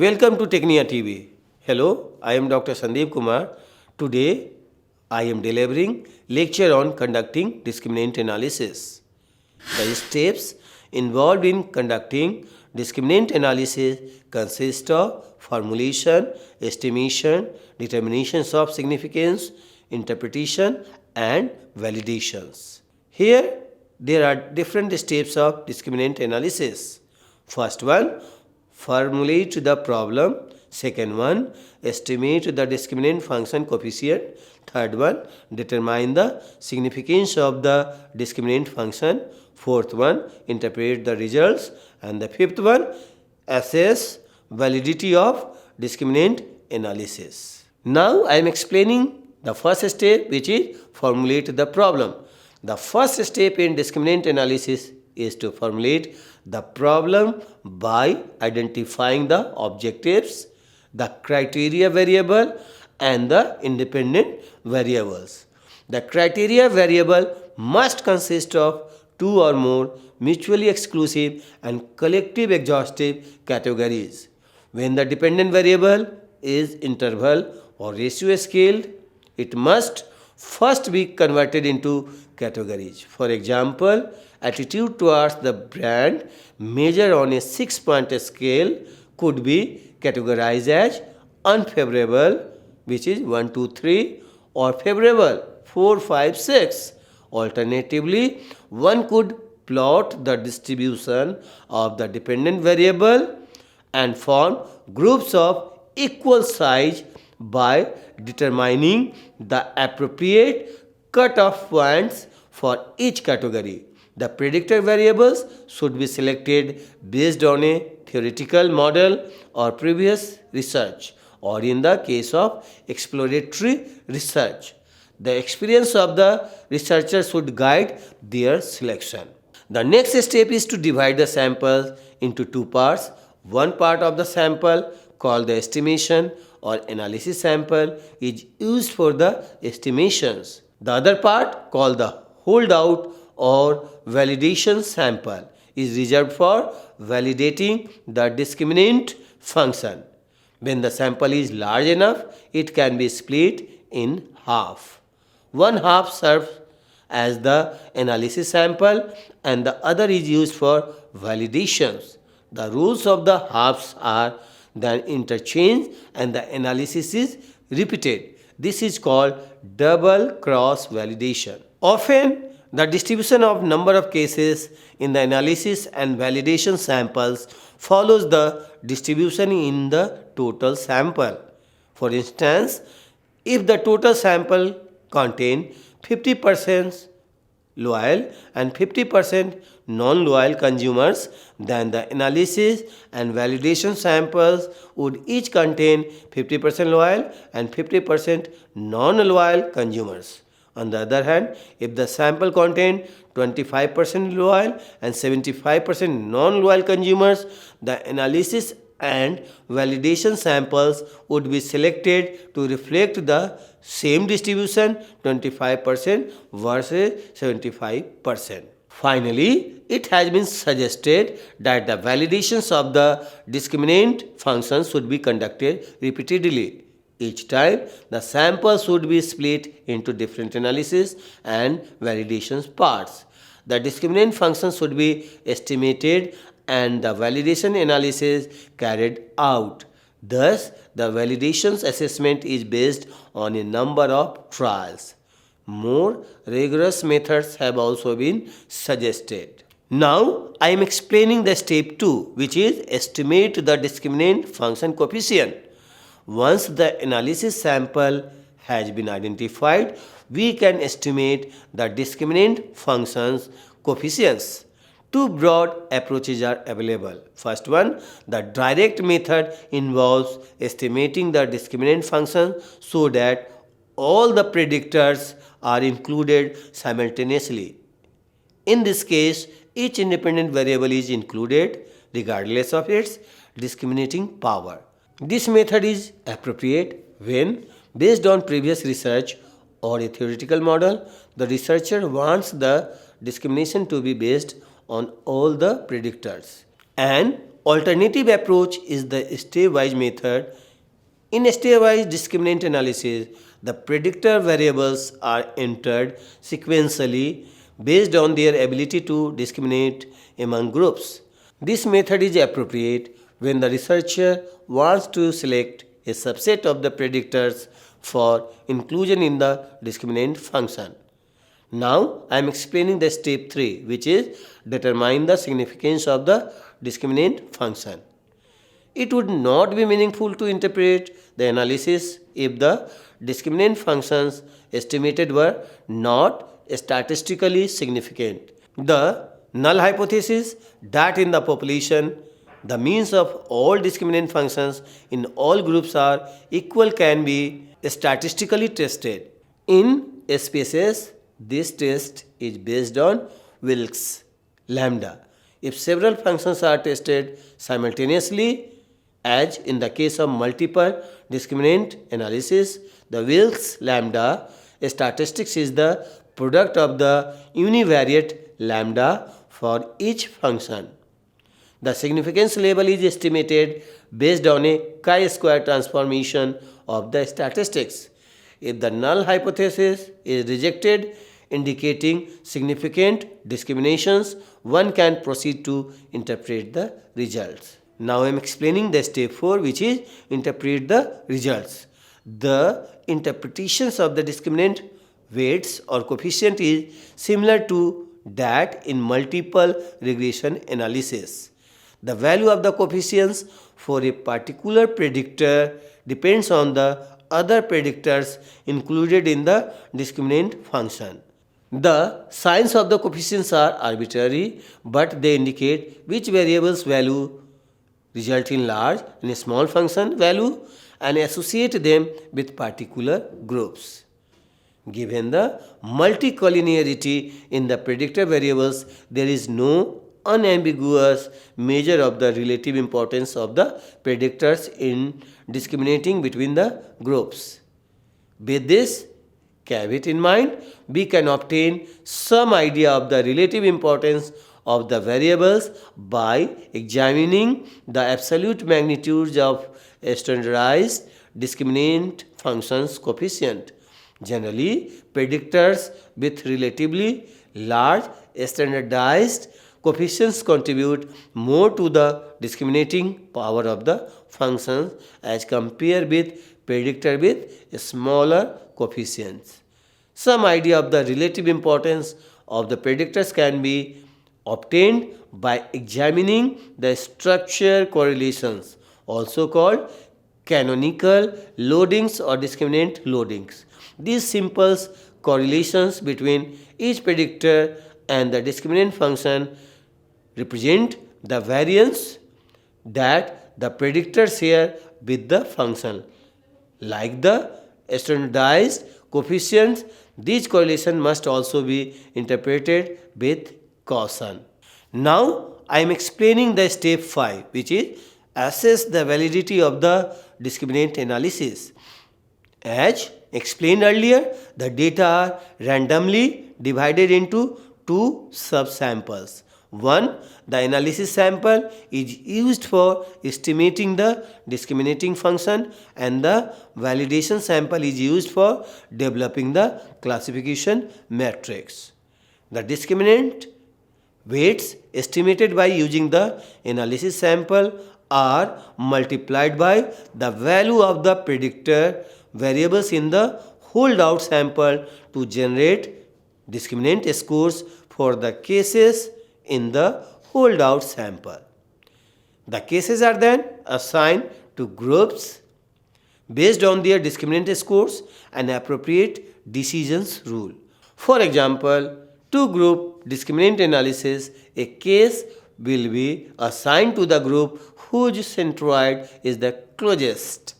Welcome to Technia TV. Hello, I am Dr. Sandeep Kumar. Today, I am delivering lecture on conducting discriminant analysis. The steps involved in conducting discriminant analysis consist of formulation, estimation, determinations of significance, interpretation, and validations. Here, there are different steps of discriminant analysis. First one, formulate the problem. Second one, estimate the discriminant function coefficient. Third one, determine the significance of the discriminant function. Fourth one, interpret the results. And the fifth one, assess validity of discriminant analysis. Now I am explaining the first step, which is formulate the problem. The first step in discriminant analysis is to formulate the problem by identifying the objectives, the criteria variable, and the independent variables. The criteria variable must consist of two or more mutually exclusive and collective exhaustive categories. When the dependent variable is interval or ratio scaled, it must first be converted into categories. For example, attitude towards the brand measured on a 6-point scale could be categorized as unfavorable, which is 1, 2, 3, or favorable 4, 5, 6. Alternatively, one could plot the distribution of the dependent variable and form groups of equal size by determining the appropriate cutoff points for each category. The predictor variables should be selected based on a theoretical model or previous research, or in the case of exploratory research, the experience of the researcher should guide their selection. The next step is to divide the sample into two parts. One part of the sample, called the estimation or analysis sample, is used for the estimations. The other part, called the holdout or validation sample, is reserved for validating the discriminant function. When the sample is large enough, it can be split in half. One half serves as the analysis sample and the other is used for validations. The rules of the halves are then interchanged and the analysis is repeated. This is called double cross validation. Often, the distribution of number of cases in the analysis and validation samples follows the distribution in the total sample. For instance, if the total sample contains 50% loyal and 50% non-loyal consumers, then the analysis and validation samples would each contain 50% loyal and 50% non-loyal consumers. On the other hand, if the sample contains 25% loyal and 75% non-loyal consumers, the analysis and validation samples would be selected to reflect the same distribution, 25% versus 75%. Finally, it has been suggested that the validations of the discriminant functions should be conducted repeatedly. Each time, the sample should be split into different analysis and validations parts. The discriminant function should be estimated and the validation analysis carried out. Thus, the validations assessment is based on a number of trials. More rigorous methods have also been suggested. Now, I am explaining the step 2, which is estimate the discriminant function coefficient. Once the analysis sample has been identified, we can estimate the discriminant functions coefficients. Two broad approaches are available. First one, the direct method involves estimating the discriminant function so that all the predictors are included simultaneously. In this case, each independent variable is included regardless of its discriminating power. This method is appropriate when, based on previous research or a theoretical model, the researcher wants the discrimination to be based on all the predictors and Alternative approach is the stepwise method. In stepwise discriminant analysis, the predictor variables are entered sequentially based on their ability to discriminate among groups. This method is appropriate when the researcher wants to select a subset of the predictors for inclusion in the discriminant function. Now I am explaining the step 3, which is determine the significance of the discriminant function. It would not be meaningful to interpret the analysis if the discriminant functions estimated were not statistically significant. The null hypothesis that in the population the means of all discriminant functions in all groups are equal can be statistically tested. In SPSS, this test is based on Wilks lambda. If several functions are tested simultaneously, as in the case of multiple discriminant analysis, the Wilks lambda statistics is the product of the univariate lambda for each function. The significance level is estimated based on a chi-square transformation of the statistics. If the null hypothesis is rejected, indicating significant discriminations, one can proceed to interpret the results. Now I am explaining the step 4, which is interpret the results. The interpretations of the discriminant weights or coefficient is similar to that in multiple regression analysis. The value of the coefficients for a particular predictor depends on the other predictors included in the discriminant function. The signs of the coefficients are arbitrary, but they indicate which variables value result in large and small function value and associate them with particular groups. Given the multicollinearity in the predictor variables, there is no unambiguous measure of the relative importance of the predictors in discriminating between the groups. With this caveat in mind, we can obtain some idea of the relative importance of the variables by examining the absolute magnitudes of standardized discriminant functions coefficient. Generally, predictors with relatively large standardized coefficients contribute more to the discriminating power of the functions as compared with predictor with smaller coefficients. Some idea of the relative importance of the predictors can be obtained by examining the structure correlations, also called canonical loadings or discriminant loadings. These simple correlations between each predictor and the discriminant function represent the variance that the predictors share with the function. Like the standardized coefficients, these correlations must also be interpreted with caution. Now I am explaining the step 5, which is assess the validity of the discriminant analysis. As explained earlier, the data are randomly divided into two subsamples. One, the analysis sample is used for estimating the discriminating function and the validation sample is used for developing the classification matrix. The discriminant weights estimated by using the analysis sample are multiplied by the value of the predictor variables in the holdout sample to generate discriminant scores for the cases in the holdout sample. The cases are then assigned to groups based on their discriminant scores and appropriate decisions rule. For example, to group discriminant analysis, a case will be assigned to the group whose centroid is the closest.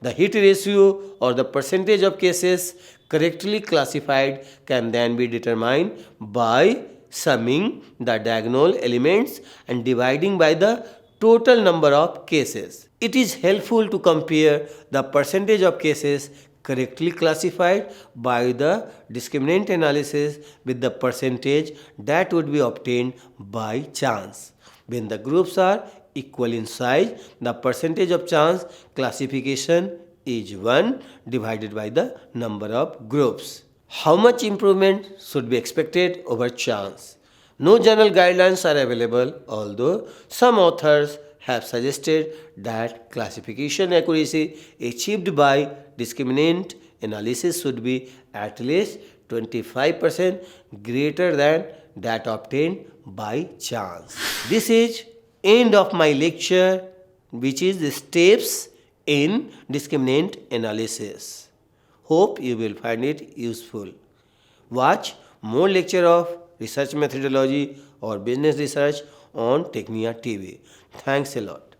The hit ratio or the percentage of cases correctly classified can then be determined by summing the diagonal elements and dividing by the total number of cases. It is helpful to compare the percentage of cases correctly classified by the discriminant analysis with the percentage that would be obtained by chance when the groups are equal in size, the percentage of chance classification is 1 divided by the number of groups. How much improvement should be expected over chance? No general guidelines are available, although some authors have suggested that classification accuracy achieved by discriminant analysis should be at least 25% greater than that obtained by chance. This is end of my lecture, which is the steps in discriminant analysis. Hope you will find it useful. Watch more lecture of research methodology or business research on Technia TV. Thanks a lot.